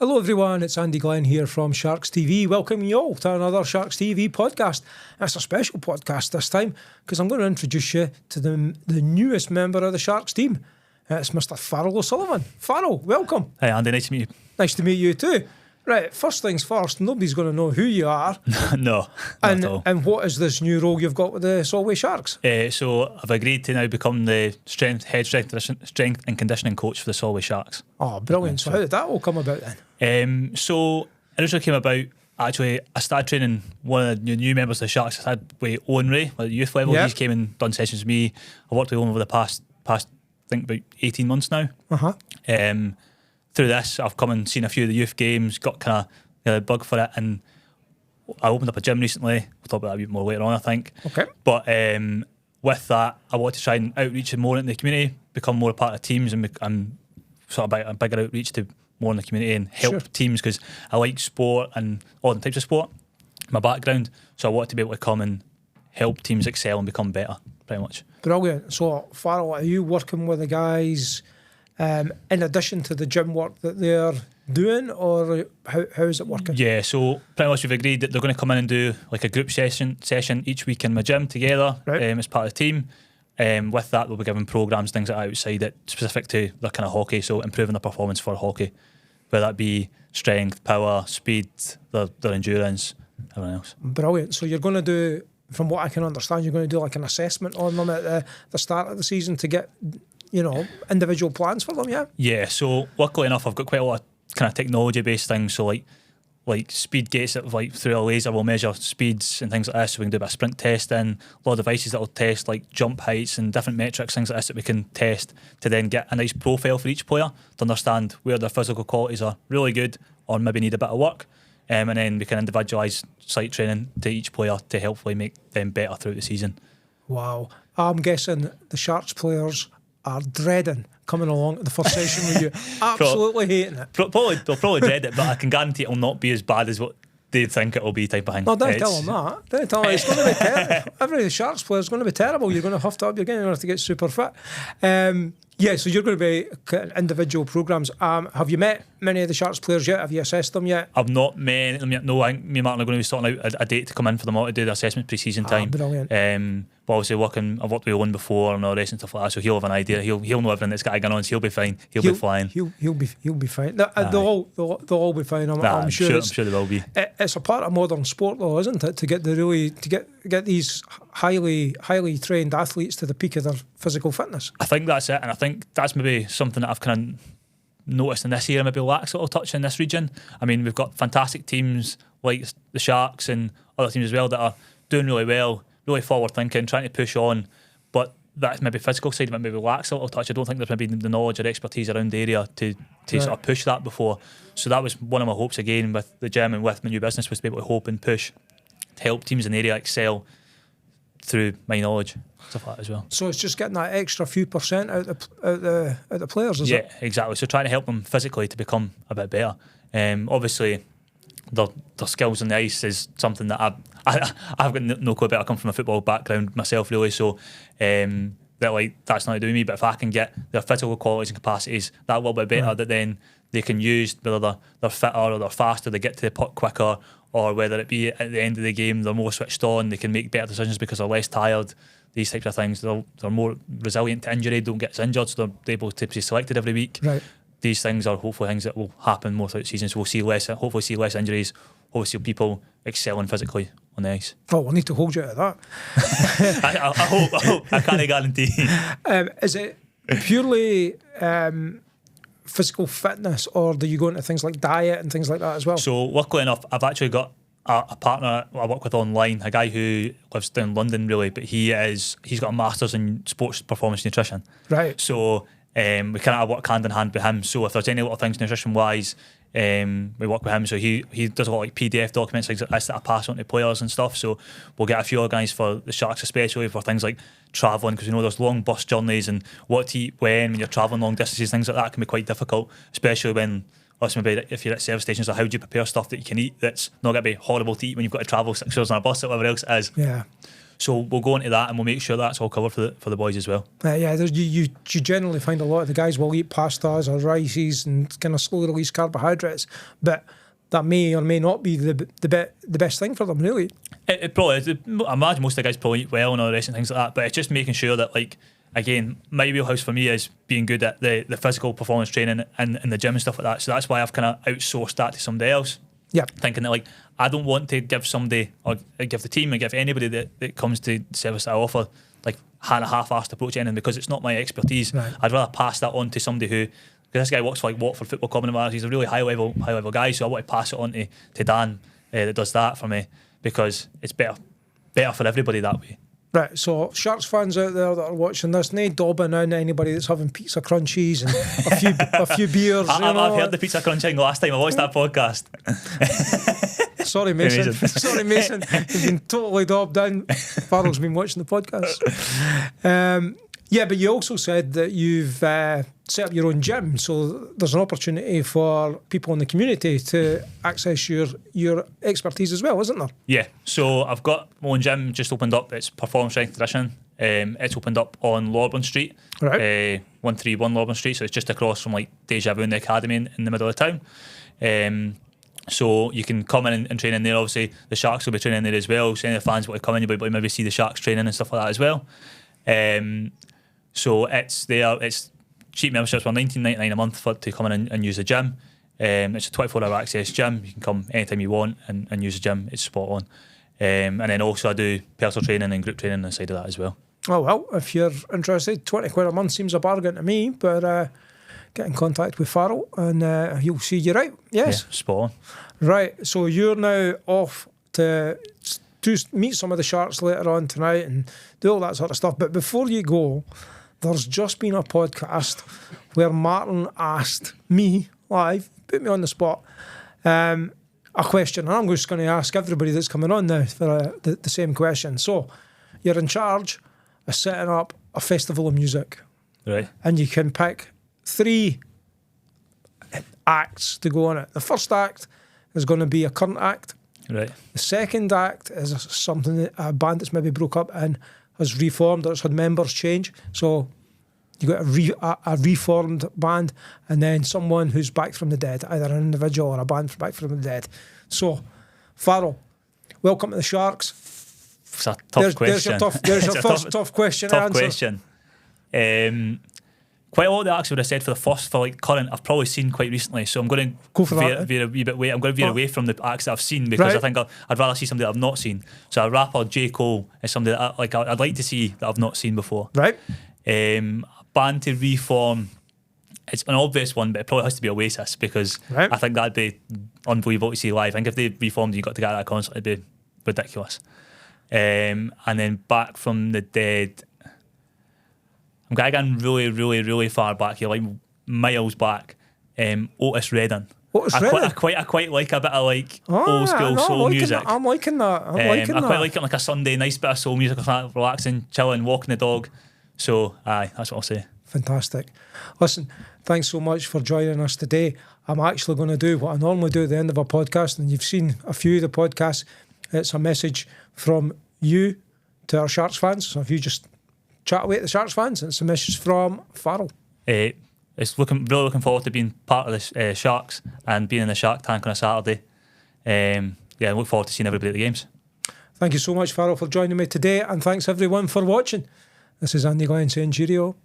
Hello everyone, it's Andy Glenn here from Sharks TV, welcoming you all to another Sharks TV podcast. It's a special podcast this time because I'm going to introduce you to the newest member of the Sharks team. It's Mr. Farrel O'Sulliavan. Farrel, welcome. Hi Andy, nice to meet you. Nice to meet you too. Right, first things first, nobody's going to know who you are. No, not at all. And what is this new role you've got with the Solway Sharks? So I've agreed to now become the head strength and conditioning coach for the Solway Sharks. Oh, brilliant. So how did that all come about then? So it originally came about, actually, I started training one of the new members of the Sharks. I had with Owen Ray at the youth level. Yep. He's came and done sessions with me. I worked with Owen over the past I think about 18 months now. Through this, I've come and seen a few of the youth games, got kind of the bug for it, and I opened up a gym recently. We'll talk about that a bit more later on, I think. Okay. But with that, I want to try and outreach more in the community, become more a part of teams, and sort of a bigger outreach to more in the community and help teams, because I like sport and all the types of sport, my background. So I want to be able to come and help teams excel and become better, pretty much. Brilliant. So, Farrell, are you working with the guys in addition to the gym work that they're doing, or how is it working? Yeah, so pretty much we've agreed that they're going to come in and do like a group session each week in my gym together, right. As part of the team. With that, we'll be given programmes, things like that outside it, specific to their kind of hockey, so improving their performance for hockey, whether that be strength, power, speed, their endurance, everything else. Brilliant. So you're going to do, from what I can understand, you're going to do like an assessment on them at the start of the season to get, individual plans for them, yeah? Yeah, so luckily enough, I've got quite a lot of kind of technology-based things, so like speed gates that through a laser will measure speeds and things like this, so we can do a bit of sprint testing, a lot of devices that will test like jump heights and different metrics, things like this that we can test to then get a nice profile for each player to understand where their physical qualities are really good or maybe need a bit of work, and then we can individualise site training to each player to hopefully make them better throughout the season. Wow. I'm guessing the Sharks players are dreading coming along to the first session with you. Absolutely hating it. They'll probably dread it, but I can guarantee it'll not be as bad as what they think it'll be, type of thing. No, don't tell them that. Don't tell them it's going to be terrible. Every Sharks player is going to be terrible. You're going to huff it up. You're going to have to get super fit. Yeah, so you're going to be individual programmes. Have you met many of the Sharks players yet? Have you assessed them yet? I've not met them yet. No, I think me and Martin are going to be sorting out a date to come in for them all to do the assessment pre-season time. Brilliant. But obviously I've worked with Owen before and all the rest and stuff like that, so he'll have an idea. He'll know everything that's got going on, so he'll be fine. He'll be flying. He'll be fine. They'll all be fine. I'm sure. I'm sure they will be. It's a part of modern sport, though, isn't it? To get these highly trained athletes to the peak of their physical fitness. I think that's it, and I think that's maybe something that I've kind of noticed in this year, maybe lacks a little touch in this region. I mean, we've got fantastic teams like the Sharks and other teams as well that are doing really well, really forward thinking, trying to push on, but that maybe physical side of it maybe lacks a little touch. I don't think there's maybe the knowledge or expertise around the area to sort of push that before. So that was one of my hopes again with the gym and with my new business, was to be able to hope and push to help teams in the area excel through my knowledge, stuff like that as well. So it's just getting that extra few % out the players, is it? Yeah, exactly. So trying to help them physically to become a bit better. Obviously, their skills on the ice is something that I've got no clue about. I come from a football background myself, really, so that's not doing me. But if I can get their physical qualities and capacities that little bit better, that then they can use, whether they're fitter or they're faster, they get to the puck quicker, or whether it be at the end of the game they're more switched on, they can make better decisions because they're less tired, these types of things. They're more resilient to injury, don't get as injured, so they're able to be selected every week. Right. These things are hopefully things that will happen more throughout the season, so we'll hopefully see less injuries, hopefully see people excelling physically on the ice. Oh, we'll need to hold you to that. I hope. I can't guarantee. Is it purely physical fitness, or do you go into things like diet and things like that as well? So luckily enough, I've actually got a partner I work with online, a guy who lives down in London really, but he's got a master's in sports performance nutrition. Right. So we kind of work hand in hand with him. So if there's any little things nutrition wise, we work with him. So he does a lot of like PDF documents, things like this that I pass on to players and stuff. So we'll get a few organised for the Sharks, especially for things like travelling, because we know there's long bus journeys and what to eat when you're travelling long distances, things like that can be quite difficult, especially when maybe if you're at service stations. Or how do you prepare stuff that you can eat that's not going to be horrible to eat when you've got to travel 6 hours on a bus or whatever else it is. Yeah. So we'll go into that and we'll make sure that's all covered for the boys as well. Yeah, you generally find a lot of the guys will eat pastas or rices and kind of slow release carbohydrates, but that may or may not be the best thing for them, really. It probably is. I imagine most of the guys probably eat well and all the rest and things like that, but it's just making sure that, like, again, my wheelhouse for me is being good at the physical performance training and the gym and stuff like that. So that's why I've kind of outsourced that to somebody else. Yeah. Thinking that, like, I don't want to give somebody or give the team or give anybody that comes to the service that I offer like a half-assed approach to anything, because it's not my expertise. Right. I'd rather pass that on to somebody who, because this guy works for like Watford Football Club and he's a really high level guy, so I want to pass it on to Dan that does that for me, because it's better for everybody that way. Right, so Sharks fans out there that are watching this, no dobbing in anybody that's having pizza crunchies and a few beers. I've heard the pizza crunching the last time I watched that podcast. Sorry, Mason. Sorry, Mason. You've been totally dobbed in. Farrell's been watching the podcast. Yeah, but you also said that you've set up your own gym, so there's an opportunity for people in the community to access your expertise as well, isn't there? Yeah, so I've got my own gym just opened up. It's Performance Strength Conditioning. It's opened up on Lorburn Street, right. 131 Lorburn Street, so it's just across from like Deja Vu and the Academy in the middle of town. So you can come in and train in there. Obviously, the Sharks will be training there as well. So any of the fans want to come in, you'll maybe see the Sharks training and stuff like that as well. So it's there. It's cheap memberships for $19.99 a month to come in and use the gym. It's a 24-hour access gym. You can come anytime you want and use the gym. It's spot on. And then also I do personal training and group training on the side of that as well. Oh, well, if you're interested, £20 a month seems a bargain to me, but get in contact with Farrel and he'll see you right. Yes. Yeah, spot on. Right, so you're now off to meet some of the Sharks later on tonight and do all that sort of stuff. But before you go, there's just been a podcast where Martin asked me live, put me on the spot, a question. And I'm just going to ask everybody that's coming on now for the same question. So you're in charge of setting up a festival of music. Right. And you can pick 3 acts to go on it. The first act is going to be a current act. Right. The second act is something that a band that's maybe broke up and has reformed, or it's had members change. So you got a reformed band, and then someone who's back from the dead, either an individual or a band back from the dead. So, Farrell, welcome to the Sharks. It's a tough question. There's your first tough question. Tough question. Quite a lot of the acts I would have said for like current, I've probably seen quite recently. So I'm going to go for veer a wee bit away. I'm going to veer away from the acts that I've seen, because I think I'd rather see somebody that I've not seen. So a rapper, J. Cole, is somebody that I'd like to see that I've not seen before. Right. A band to reform, it's an obvious one, but it probably has to be Oasis, because I think that'd be unbelievable to see live. I think if they reformed, you got to get at that concert, it'd be ridiculous. And then back from the dead, I'm going really, really, really far back here, like miles back. Otis Redding. I quite like a bit of like old school soul music. I'm liking that. I quite like it like a Sunday, nice bit of soul music, like relaxing, chilling, walking the dog. So, that's what I'll say. Fantastic. Listen, thanks so much for joining us today. I'm actually going to do what I normally do at the end of a podcast, and you've seen a few of the podcasts. It's a message from you to our Sharks fans. So if you just chat away to the Sharks fans, it's a message from Farrell. It's really looking forward to being part of the Sharks and being in the Shark Tank on a Saturday. I look forward to seeing everybody at the games. Thank you so much, Farrell, for joining me today, and thanks everyone for watching. This is Andy Glenn saying cheerio.